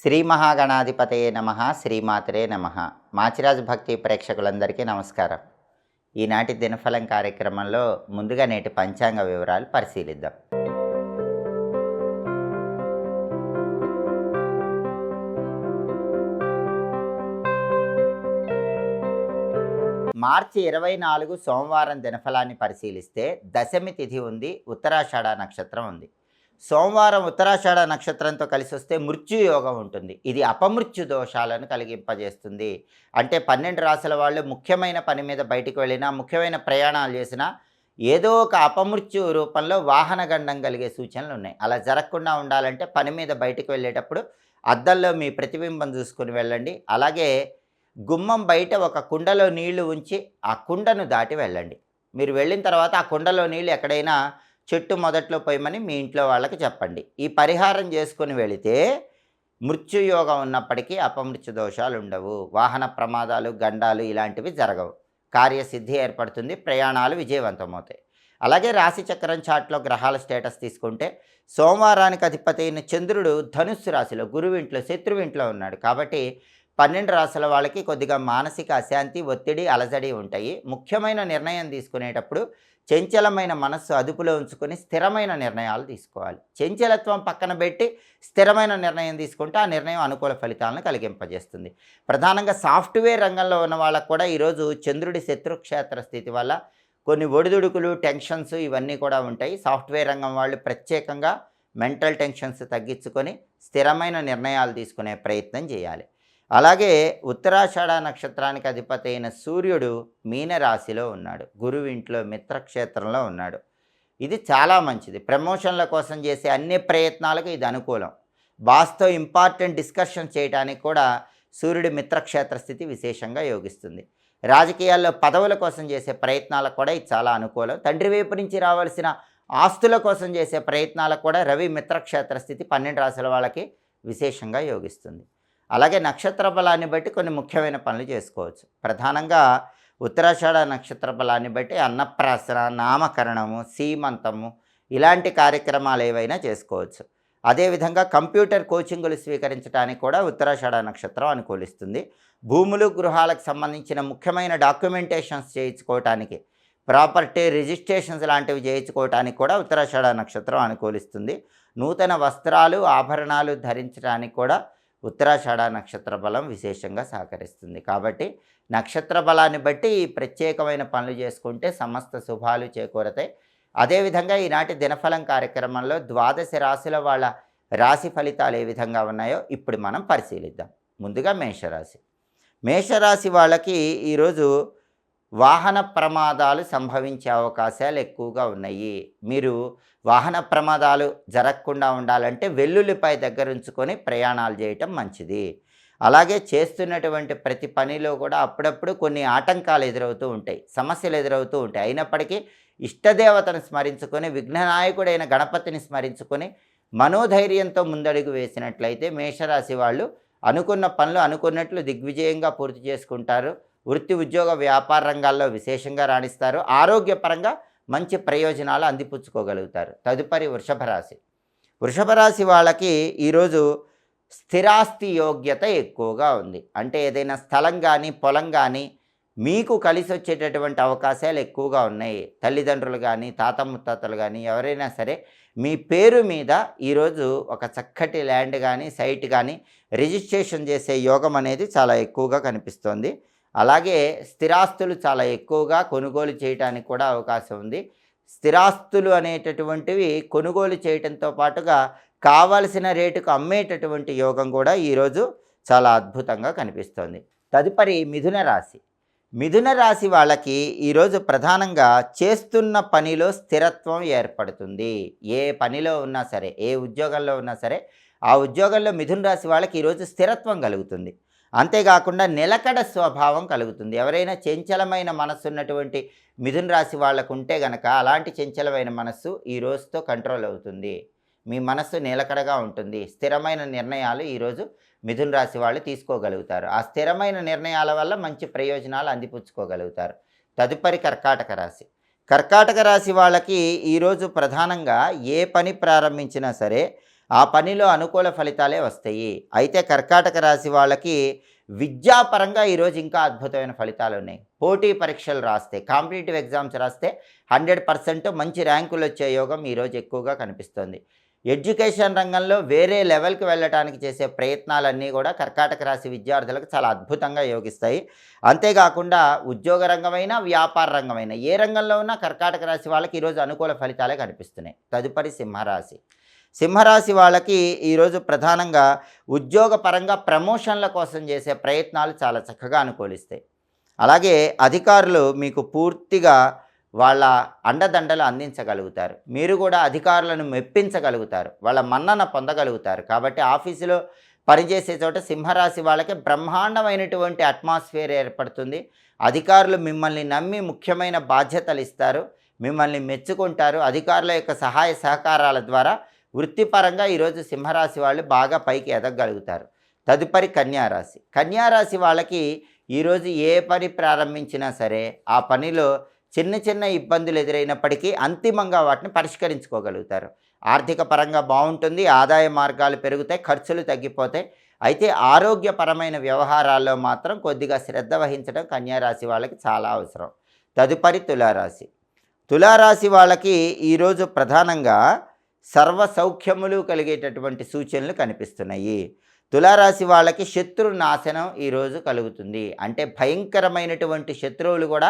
శ్రీ మహాగణాధిపతయే నమః, శ్రీమాతరే నమః. మాచిరాజు భక్తి ప్రేక్షకులందరికీ నమస్కారం. ఈనాటి దినఫలం కార్యక్రమంలో ముందుగా నేటి పంచాంగ వివరాలు పరిశీలిద్దాం. మార్చి 24 సోమవారం దినఫలాన్ని పరిశీలిస్తే దశమి తిథి ఉంది, ఉత్తరాషాఢ నక్షత్రం ఉంది. సోమవారం ఉత్తరాషాఢ నక్షత్రంతో కలిసి వస్తే మృత్యుయోగం ఉంటుంది. ఇది అపమృత్యు దోషాలను కలిగింపజేస్తుంది. అంటే 12 రాశుల వాళ్ళు ముఖ్యమైన పని మీద బయటికి వెళ్ళినా, ముఖ్యమైన ప్రయాణాలు చేసినా ఏదో ఒక అపమృత్యు రూపంలో వాహన గండం కలిగే సూచనలు ఉన్నాయి. అలా జరగకుండా ఉండాలంటే పని మీద బయటికి వెళ్ళేటప్పుడు అద్దంలో మీ ప్రతిబింబం చూసుకుని వెళ్ళండి. అలాగే గుమ్మం బయట ఒక కుండలో నీళ్లు ఉంచి ఆ కుండను దాటి వెళ్ళండి. మీరు వెళ్ళిన తర్వాత ఆ కుండలో నీళ్ళు ఎక్కడైనా చెట్టు మొదట్లో పోయమని మీ ఇంట్లో వాళ్ళకి చెప్పండి. ఈ పరిహారం చేసుకుని వెళితే మృత్యుయోగం ఉన్నప్పటికీ అపమృత్యు దోషాలు ఉండవు. వాహన ప్రమాదాలు, గండాలు ఇలాంటివి జరగవు. కార్యసిద్ధి ఏర్పడుతుంది, ప్రయాణాలు విజయవంతమవుతాయి. అలాగే రాశిచక్రం చాట్లో గ్రహాల స్టేటస్ తీసుకుంటే సోమవారానికి అధిపతి అయిన చంద్రుడు ధనుస్సు రాశిలో గురువింట్లో శత్రువింట్లో ఉన్నాడు. కాబట్టి 12 రాశుల వాళ్ళకి కొద్దిగా మానసిక అశాంతి, ఒత్తిడి, అలజడి ఉంటాయి. ముఖ్యమైన నిర్ణయం తీసుకునేటప్పుడు చంచలమైన మనస్సు అదుపులో ఉంచుకొని స్థిరమైన నిర్ణయాలు తీసుకోవాలి. చంచలత్వం పక్కన పెట్టి స్థిరమైన నిర్ణయం తీసుకుంటే ఆ నిర్ణయం అనుకూల ఫలితాలను కలిగింపజేస్తుంది. ప్రధానంగా సాఫ్ట్వేర్ రంగంలో ఉన్న వాళ్ళకు కూడా ఈరోజు చంద్రుడి శత్రుక్షేత్ర స్థితి వల్ల కొన్ని ఒడిదుడుకులు, టెన్షన్స్ ఇవన్నీ కూడా ఉంటాయి. సాఫ్ట్వేర్ రంగం వాళ్ళు ప్రత్యేకంగా మెంటల్ టెన్షన్స్ తగ్గించుకొని స్థిరమైన నిర్ణయాలు తీసుకునే ప్రయత్నం చేయాలి. అలాగే ఉత్తరాషాఢ నక్షత్రానికి అధిపతి అయిన సూర్యుడు మీనరాశిలో ఉన్నాడు, గురువింట్లో మిత్రక్షేత్రంలో ఉన్నాడు. ఇది చాలా మంచిది. ప్రమోషన్ల కోసం చేసే అన్ని ప్రయత్నాలకు ఇది అనుకూలం. బాస్తో ఇంపార్టెంట్ డిస్కషన్ చేయడానికి కూడా సూర్యుడి మిత్రక్షేత్ర స్థితి విశేషంగా యోగిస్తుంది. రాజకీయాల్లో పదవుల కోసం చేసే ప్రయత్నాలకు కూడా ఇది చాలా అనుకూలం. తండ్రి వైపు నుంచి రావాల్సిన ఆస్తుల కోసం చేసే ప్రయత్నాలకు కూడా రవి మిత్రక్షేత్ర స్థితి 12 రాశుల వాళ్ళకి విశేషంగా యోగిస్తుంది. అలాగే నక్షత్ర బలాన్ని బట్టి కొన్ని ముఖ్యమైన పనులు చేసుకోవచ్చు. ప్రధానంగా ఉత్తరాషాఢ నక్షత్ర బలాన్ని బట్టి అన్నప్రాసన, నామకరణము, సీమంతము ఇలాంటి కార్యక్రమాలు ఏవైనా చేసుకోవచ్చు. అదేవిధంగా కంప్యూటర్ కోచింగులు స్వీకరించడానికి కూడా ఉత్తరాషాఢ నక్షత్రం అనుకూలిస్తుంది. భూములు, గృహాలకు సంబంధించిన ముఖ్యమైన డాక్యుమెంటేషన్స్ చేయించుకోవటానికి, ప్రాపర్టీ రిజిస్ట్రేషన్స్ లాంటివి చేయించుకోవటానికి కూడా ఉత్తరాషాఢ నక్షత్రం అనుకూలిస్తుంది. నూతన వస్త్రాలు, ఆభరణాలు ధరించడానికి కూడా ఉత్తరాషాఢ నక్షత్ర బలం విశేషంగా సహకరిస్తుంది. కాబట్టి నక్షత్ర బలాన్ని బట్టి ఈ ప్రత్యేకమైన పనులు చేసుకుంటే సమస్త శుభాలు చేకూరతాయి. అదేవిధంగా ఈనాటి దినఫలం కార్యక్రమంలో 12 రాశుల వాళ్ళ రాశి ఫలితాలు ఏ విధంగా ఉన్నాయో ఇప్పుడు మనం పరిశీలిద్దాం. ముందుగా మేషరాశి. మేషరాశి వాళ్ళకి ఈరోజు వాహన ప్రమాదాలు సంభవించే అవకాశాలు ఎక్కువగా ఉన్నాయి. మీరు వాహన ప్రమాదాలు జరగకుండా ఉండాలంటే వెల్లుల్లిపై దగ్గర ఉంచుకొని ప్రయాణాలు చేయటం మంచిది. అలాగే చేస్తున్నటువంటి ప్రతి పనిలో కూడా అప్పుడప్పుడు కొన్ని ఆటంకాలు ఎదురవుతూ ఉంటాయి, సమస్యలు ఎదురవుతూ ఉంటాయి. అయినప్పటికీ ఇష్టదేవతను స్మరించుకొని, విఘ్ననాయకుడైన గణపతిని స్మరించుకొని మనోధైర్యంతో ముందడుగు వేసినట్లయితే మేషరాశి వాళ్ళు అనుకున్న పనులు అనుకున్నట్లు దిగ్విజయంగా పూర్తి చేసుకుంటారు. వృత్తి, ఉద్యోగ, వ్యాపార రంగాల్లో విశేషంగా రాణిస్తారు. ఆరోగ్యపరంగా మంచి ప్రయోజనాలు అందిపుచ్చుకోగలుగుతారు. తదుపరి వృషభ రాశి. వృషభ రాశి వాళ్ళకి ఈరోజు స్థిరాస్తి యోగ్యత ఎక్కువగా ఉంది. అంటే ఏదైనా స్థలం కానీ, పొలం కానీ మీకు కలిసి వచ్చేటటువంటి అవకాశాలు ఎక్కువగా ఉన్నాయి. తల్లిదండ్రులు కానీ, తాత ముత్తాతలు కానీ ఎవరైనా సరే మీ పేరు మీద ఈరోజు ఒక చక్కటి ల్యాండ్ కానీ, సైట్ కానీ రిజిస్ట్రేషన్ చేసే యోగం అనేది చాలా ఎక్కువగా కనిపిస్తోంది. అలాగే స్థిరాస్తులు చాలా ఎక్కువగా కొనుగోలు చేయడానికి కూడా అవకాశం ఉంది. స్థిరాస్తులు అనేటటువంటివి కొనుగోలు చేయడంతో పాటుగా కావలసిన రేటుకు అమ్మేటటువంటి యోగం కూడా ఈరోజు చాలా అద్భుతంగా కనిపిస్తోంది. తదుపరి మిథున రాశి. మిథున రాశి వాళ్ళకి ఈరోజు ప్రధానంగా చేస్తున్న పనిలో స్థిరత్వం ఏర్పడుతుంది. ఏ పనిలో ఉన్నా సరే, ఏ ఉద్యోగంలో ఉన్నా సరే ఆ ఉద్యోగంలో మిథున రాశి వాళ్ళకి ఈరోజు స్థిరత్వం కలుగుతుంది. అంతేకాకుండా నిలకడ స్వభావం కలుగుతుంది. ఎవరైనా చంచలమైన మనస్సు ఉన్నటువంటి మిథున రాశి వాళ్ళకు ఉంటే గనక అలాంటి చంచలమైన మనస్సు ఈ రోజుతో కంట్రోల్ అవుతుంది. మీ మనస్సు నిలకడగా ఉంటుంది. స్థిరమైన నిర్ణయాలు ఈరోజు మిథున రాశి వాళ్ళు తీసుకోగలుగుతారు. ఆ స్థిరమైన నిర్ణయాల వల్ల మంచి ప్రయోజనాలు అందిపుచ్చుకోగలుగుతారు. తదుపరి కర్కాటక రాశి. కర్కాటక రాశి వాళ్ళకి ఈరోజు ప్రధానంగా ఏ పని ప్రారంభించినా సరే ఆ పనిలో అనుకూల ఫలితాలే వస్తాయి. అయితే కర్కాటక రాశి వాళ్ళకి విద్యాపరంగా ఈరోజు ఇంకా అద్భుతమైన ఫలితాలు ఉన్నాయి. పోటీ పరీక్షలు రాస్తే, కాంపిటీటివ్ ఎగ్జామ్స్ రాస్తే 100% మంచి ర్యాంకులు వచ్చే యోగం ఈరోజు ఎక్కువగా కనిపిస్తుంది. ఎడ్యుకేషన్ రంగంలో వేరే లెవెల్కి వెళ్ళటానికి చేసే ప్రయత్నాలన్నీ కూడా కర్కాటక రాశి విద్యార్థులకు చాలా అద్భుతంగా యోగిస్తాయి. అంతేకాకుండా ఉద్యోగ రంగమైన, వ్యాపార రంగమైన ఏ రంగంలో ఉన్నా కర్కాటక రాశి వాళ్ళకి ఈరోజు అనుకూల ఫలితాలే కనిపిస్తున్నాయి. తదుపరి సింహరాశి. సింహరాశి వాళ్ళకి ఈరోజు ప్రధానంగా ఉద్యోగపరంగా ప్రమోషన్ల కోసం చేసే ప్రయత్నాలు చాలా చక్కగా అనుకూలిస్తాయి. అలాగే అధికారులు మీకు పూర్తిగా వాళ్ళ అండదండలు అందించగలుగుతారు. మీరు కూడా అధికారులను మెప్పించగలుగుతారు. వాళ్ళ మన్నన పొందగలుగుతారు. కాబట్టి ఆఫీసులో పనిచేసే చోట సింహరాశి వాళ్ళకి బ్రహ్మాండమైనటువంటి అట్మాస్ఫియర్ ఏర్పడుతుంది. అధికారులు మిమ్మల్ని నమ్మి ముఖ్యమైన బాధ్యతలు ఇస్తారు. మిమ్మల్ని మెచ్చుకుంటారు. అధికారుల యొక్క సహాయ సహకారాల ద్వారా వృత్తిపరంగా ఈరోజు సింహరాశి వాళ్ళు బాగా పైకి ఎదగగలుగుతారు. తదుపరి కన్యారాశి. కన్యారాశి వాళ్ళకి ఈరోజు ఏ పని ప్రారంభించినా సరే ఆ పనిలో చిన్న చిన్న ఇబ్బందులు ఎదురైనప్పటికీ అంతిమంగా వాటిని పరిష్కరించుకోగలుగుతారు. ఆర్థిక పరంగా బాగుంటుంది. ఆదాయ మార్గాలు పెరుగుతాయి. ఖర్చులు తగ్గిపోతాయి. అయితే ఆరోగ్యపరమైన వ్యవహారాల్లో మాత్రం కొద్దిగా శ్రద్ధ వహించడం కన్యారాశి వాళ్ళకి చాలా అవసరం. తదుపరి తులారాశి. తులారాశి వాళ్ళకి ఈరోజు ప్రధానంగా సర్వ సౌఖ్యములు కలిగేటటువంటి సూచనలు కనిపిస్తున్నాయి. తులారాశి వాళ్ళకి శత్రు నాశనం ఈరోజు కలుగుతుంది. అంటే భయంకరమైనటువంటి శత్రువులు కూడా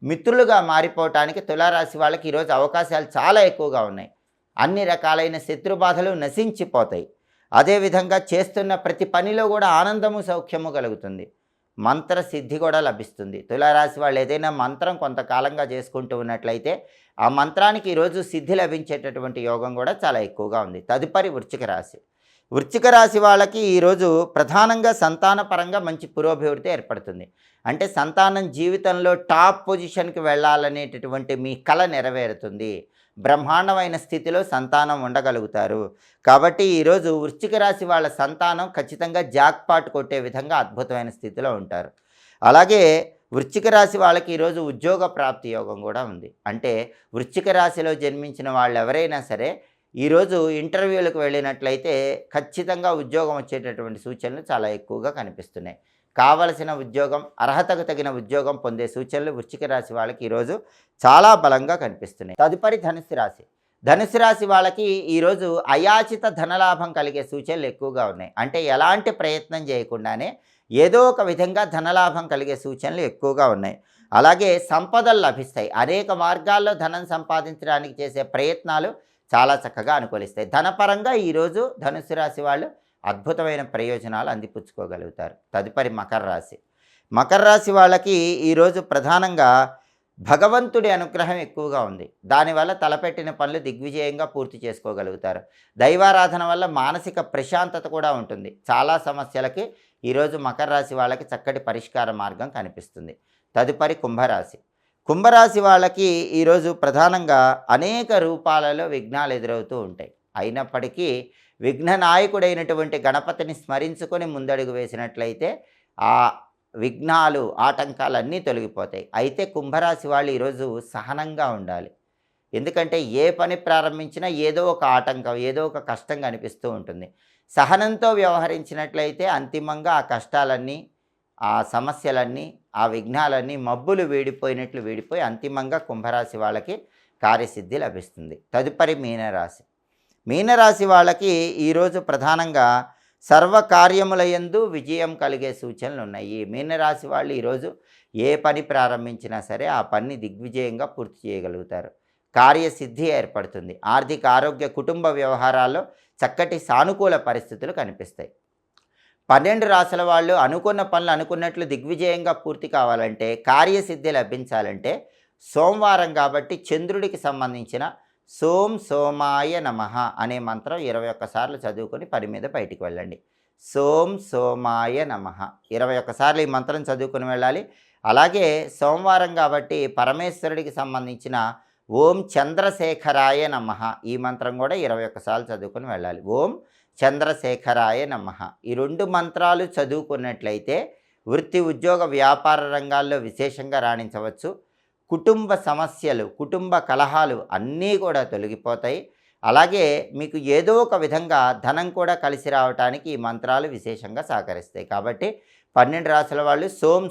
మిత్రులుగా మారిపోవటానికి తులారాశి వాళ్ళకి ఈరోజు అవకాశాలు చాలా ఎక్కువగా ఉన్నాయి. అన్ని రకాలైన శత్రు బాధలు నశించిపోతాయి. అదేవిధంగా చేస్తున్న ప్రతి పనిలో కూడా ఆనందము సౌఖ్యము కలుగుతుంది. మంత్ర సిద్ధి కూడా లభిస్తుంది. తులారాశి వాళ్ళు ఏదైనా మంత్రం కొంతకాలంగా చేసుకుంటూ ఉన్నట్లయితే ఆ మంత్రానికి ఈరోజు సిద్ధి లభించేటటువంటి యోగం కూడా చాలా ఎక్కువగా ఉంది. తదుపరి వృశ్చిక రాశి. వృశ్చిక రాశి వాళ్ళకి ఈరోజు ప్రధానంగా సంతానపరంగా మంచి పురోభివృద్ధి ఏర్పడుతుంది. అంటే సంతానం జీవితంలో టాప్ పొజిషన్కి వెళ్ళాలనేటటువంటి మీ కల నెరవేరుతుంది. బ్రహ్మాండమైన స్థితిలో సంతానం ఉండగలుగుతారు. కాబట్టి ఈరోజు వృశ్చిక రాశి వాళ్ళ సంతానం ఖచ్చితంగా జాక్పాట్ కొట్టే విధంగా అద్భుతమైన స్థితిలో ఉంటారు. అలాగే వృశ్చిక రాశి వాళ్ళకి ఈరోజు ఉద్యోగ ప్రాప్తి యోగం కూడా ఉంది. అంటే వృశ్చిక రాశిలో జన్మించిన వాళ్ళు ఎవరైనా సరే ఈరోజు ఇంటర్వ్యూలకు వెళ్ళినట్లయితే ఖచ్చితంగా ఉద్యోగం వచ్చేటటువంటి సూచనలు చాలా ఎక్కువగా కనిపిస్తున్నాయి. కావలసిన ఉద్యోగం, అర్హతకు తగిన ఉద్యోగం పొందే సూచనలు వృశ్చిక రాశి వాళ్ళకి ఈరోజు చాలా బలంగా కనిపిస్తున్నాయి. తదుపరి ధనుస్సు రాశి. ధనుస్సు రాశి వాళ్ళకి ఈరోజు అయాచిత ధనలాభం కలిగే సూచనలు ఎక్కువగా ఉన్నాయి. అంటే ఎలాంటి ప్రయత్నం చేయకుండానే ఏదో ఒక విధంగా ధనలాభం కలిగే సూచనలు ఎక్కువగా ఉన్నాయి. అలాగే సంపదలు లభిస్తాయి. అనేక మార్గాల్లో ధనం సంపాదించడానికి చేసే ప్రయత్నాలు చాలా చక్కగా అనుకూలిస్తాయి. ధనపరంగా ఈరోజు ధనుస్సు రాశి వాళ్ళు అద్భుతమైన ప్రయోజనాలు అందిపుచ్చుకోగలుగుతారు. తదుపరి మకర రాశి. మకర రాశి వాళ్ళకి ఈరోజు ప్రధానంగా భగవంతుడి అనుగ్రహం ఎక్కువగా ఉంది. దానివల్ల తలపెట్టిన పనులు దిగ్విజయంగా పూర్తి చేసుకోగలుగుతారు. దైవారాధన వల్ల మానసిక ప్రశాంతత కూడా ఉంటుంది. చాలా సమస్యలకి ఈరోజు మకర రాశి వాళ్ళకి చక్కటి పరిష్కార మార్గం కనిపిస్తుంది. తదుపరి కుంభరాశి. కుంభరాశి వాళ్ళకి ఈరోజు ప్రధానంగా అనేక రూపాలలో విఘ్నాలు ఎదురవుతూ ఉంటాయి. అయినప్పటికీ విఘ్ననాయకుడైనటువంటి గణపతిని స్మరించుకొని ముందడుగు వేసినట్లయితే ఆ విఘ్నాలు, ఆటంకాలన్నీ తొలగిపోతాయి. అయితే కుంభరాశి వాళ్ళు ఈరోజు సహనంగా ఉండాలి. ఎందుకంటే ఏ పని ప్రారంభించినా ఏదో ఒక ఆటంకం, ఏదో ఒక కష్టం కనిపిస్తూ ఉంటుంది. సహనంతో వ్యవహరించినట్లయితే అంతిమంగా ఆ కష్టాలన్నీ, ఆ సమస్యలన్నీ, ఆ విఘ్నాలన్నీ మబ్బులు వీడిపోయినట్లు వీడిపోయి అంతిమంగా కుంభరాశి వాళ్ళకి కార్యసిద్ధి లభిస్తుంది. తదుపరి మీనరాశి. మీనరాశి వాళ్ళకి ఈరోజు ప్రధానంగా సర్వకార్యములయందు విజయం కలిగే సూచనలు ఉన్నాయి. మీనరాశి వాళ్ళు ఈరోజు ఏ పని ప్రారంభించినా సరే ఆ పని దిగ్విజయంగా పూర్తి చేయగలుగుతారు. కార్యసిద్ధి ఏర్పడుతుంది. ఆర్థిక, ఆరోగ్య, కుటుంబ వ్యవహారాల్లో చక్కటి సానుకూల పరిస్థితులు కనిపిస్తాయి. 12 రాశుల వాళ్ళు అనుకున్న పనులు అనుకున్నట్లు దిగ్విజయంగా పూర్తి కావాలంటే, కార్యసిద్ధి లభించాలంటే సోమవారం కాబట్టి చంద్రుడికి సంబంధించిన సోం సోమాయ నమః అనే మంత్రం 21 సార్లు చదువుకొని పని మీద బయటికి వెళ్ళండి. సోం సోమాయ నమః 21 సార్లు ఈ మంత్రం చదువుకొని వెళ్ళాలి. అలాగే సోమవారం కాబట్టి పరమేశ్వరుడికి సంబంధించిన ఓం చంద్రశేఖరాయ నమః ఈ మంత్రం కూడా 21 సార్లు చదువుకొని వెళ్ళాలి. ఓం చంద్రశేఖరాయ నమః ఈ 2 మంత్రాలు చదువుకున్నట్లయితే వృత్తి, ఉద్యోగ, వ్యాపార రంగాల్లో విశేషంగా రాణించవచ్చు. కుటుంబ సమస్యలు, కుటుంబ కలహాలు అన్నీ కూడా తొలగిపోతాయి. అలాగే మీకు ఏదో ఒక విధంగా ధనం కూడా కలిసి రావటానికి ఈ మంత్రాలు విశేషంగా సహకరిస్తాయి. కాబట్టి 12 రాసుల వాళ్ళు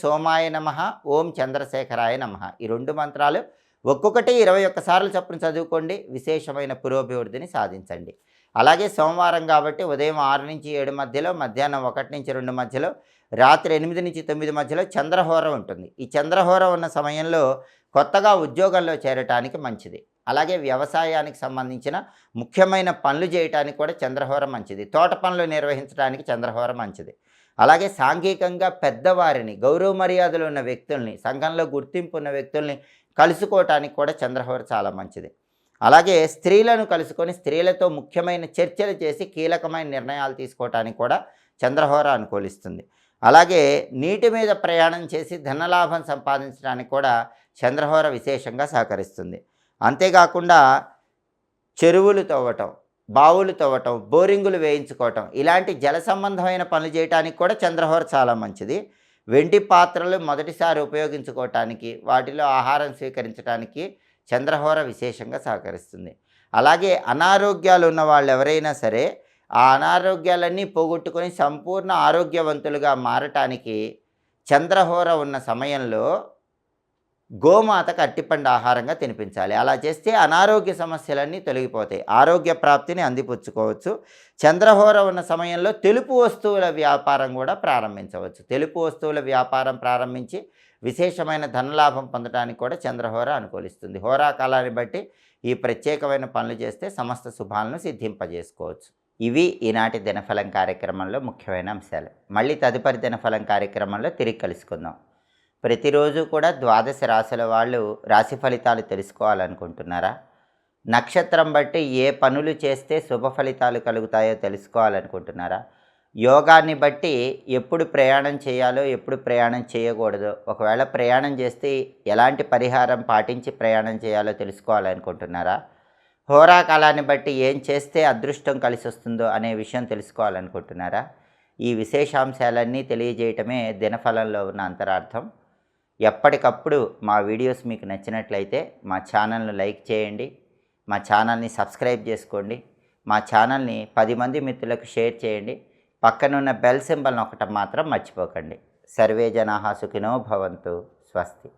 సోమాయ నమః, ఓం చంద్రశేఖరాయ నమః ఈ 2 మంత్రాలు ఒక్కొక్కటి 21 సార్లు చొప్పున చదువుకోండి. విశేషమైన పురోభివృద్ధిని సాధించండి. అలాగే సోమవారం కాబట్టి ఉదయం 6-7 మధ్యలో, మధ్యాహ్నం 1-2 మధ్యలో, రాత్రి 8-9 మధ్యలో చంద్రహోర ఉంటుంది. ఈ చంద్రహోర ఉన్న సమయంలో కొత్తగా ఉద్యోగంలో చేరటానికి మంచిది. అలాగే వ్యవసాయానికి సంబంధించిన ముఖ్యమైన పనులు చేయటానికి కూడా చంద్రహోర మంచిది. తోట పనులు నిర్వహించడానికి చంద్రహోర మంచిది. అలాగే సాంఘికంగా పెద్దవారిని, గౌరవ మర్యాదలు ఉన్న వ్యక్తుల్ని, సంఘంలో గుర్తింపు ఉన్న వ్యక్తుల్ని కలుసుకోవటానికి కూడా చంద్రహోర చాలా మంచిది. అలాగే స్త్రీలను కలుసుకొని స్త్రీలతో ముఖ్యమైన చర్చలు చేసి కీలకమైన నిర్ణయాలు తీసుకోవటానికి కూడా చంద్రహోర అనుకూలిస్తుంది. అలాగే నీటి మీద ప్రయాణం చేసి ధనలాభం సంపాదించడానికి కూడా చంద్రహోర విశేషంగా సహకరిస్తుంది. అంతేకాకుండా చెరువులు తవ్వటం, బావులు తవ్వటం, బోరింగులు వేయించుకోవటం ఇలాంటి జల సంబంధమైన పనులు చేయడానికి కూడా చంద్రహోర చాలా మంచిది. వెండి పాత్రలు మొదటిసారి ఉపయోగించుకోవటానికి, వాటిలో ఆహారం స్వీకరించడానికి చంద్రహోర విశేషంగా సహకరిస్తుంది. అలాగే అనారోగ్యాలు ఉన్న వాళ్ళు ఎవరైనా సరే ఆ అనారోగ్యాలన్నీ పోగొట్టుకొని సంపూర్ణ ఆరోగ్యవంతులుగా మారటానికి చంద్రహోర ఉన్న సమయంలో గోమాతకు అట్టిపండు ఆహారంగా తినిపించాలి. అలా చేస్తే అనారోగ్య సమస్యలన్నీ తొలగిపోతాయి. ఆరోగ్య ప్రాప్తిని అందిపుచ్చుకోవచ్చు. చంద్రహోర ఉన్న సమయంలో తెలుపు వస్తువుల వ్యాపారం కూడా ప్రారంభించవచ్చు. తెలుపు వస్తువుల వ్యాపారం ప్రారంభించి విశేషమైన ధనలాభం పొందడానికి కూడా చంద్రహోర అనుకూలిస్తుంది. హోరాకాలాన్ని బట్టి ఈ ప్రత్యేకమైన పనులు చేస్తే సమస్త శుభాలను సిద్ధింపజేసుకోవచ్చు. ఇవి ఈనాటి దినఫలం కార్యక్రమంలో ముఖ్యమైన అంశాలు. మళ్ళీ తదుపరి దినఫలం కార్యక్రమంలో తిరిగి కలుసుకుందాం. ప్రతిరోజు కూడా 12 రాశుల వాళ్ళు రాశి ఫలితాలు తెలుసుకోవాలనుకుంటున్నారా? నక్షత్రం బట్టి ఏ పనులు చేస్తే శుభ ఫలితాలు కలుగుతాయో తెలుసుకోవాలనుకుంటున్నారా? యోగాన్ని బట్టి ఎప్పుడు ప్రయాణం చేయాలో, ఎప్పుడు ప్రయాణం చేయకూడదో, ఒకవేళ ప్రయాణం చేస్తే ఎలాంటి పరిహారం పాటించి ప్రయాణం చేయాలో తెలుసుకోవాలనుకుంటున్నారా? హోరాకాలాన్ని బట్టి ఏం చేస్తే అదృష్టం కలిసి వస్తుందో అనే విషయం తెలుసుకోవాలనుకుంటున్నారా? ఈ విశేషాంశాలన్నీ తెలియజేయటమే దినఫలంలో ఉన్న అంతరార్థం. ఎప్పటికప్పుడు మా వీడియోస్ మీకు నచ్చినట్లయితే మా ఛానల్ను లైక్ చేయండి, మా ఛానల్ని సబ్స్క్రైబ్ చేసుకోండి, మా ఛానల్ని 10 మంది మిత్రులకు షేర్ చేయండి. పక్కనున్న బెల్ సింబల్ నొక్కటం మాత్రం మర్చిపోకండి. సర్వే జనాః సుఖినో భవంతు. స్వస్తి.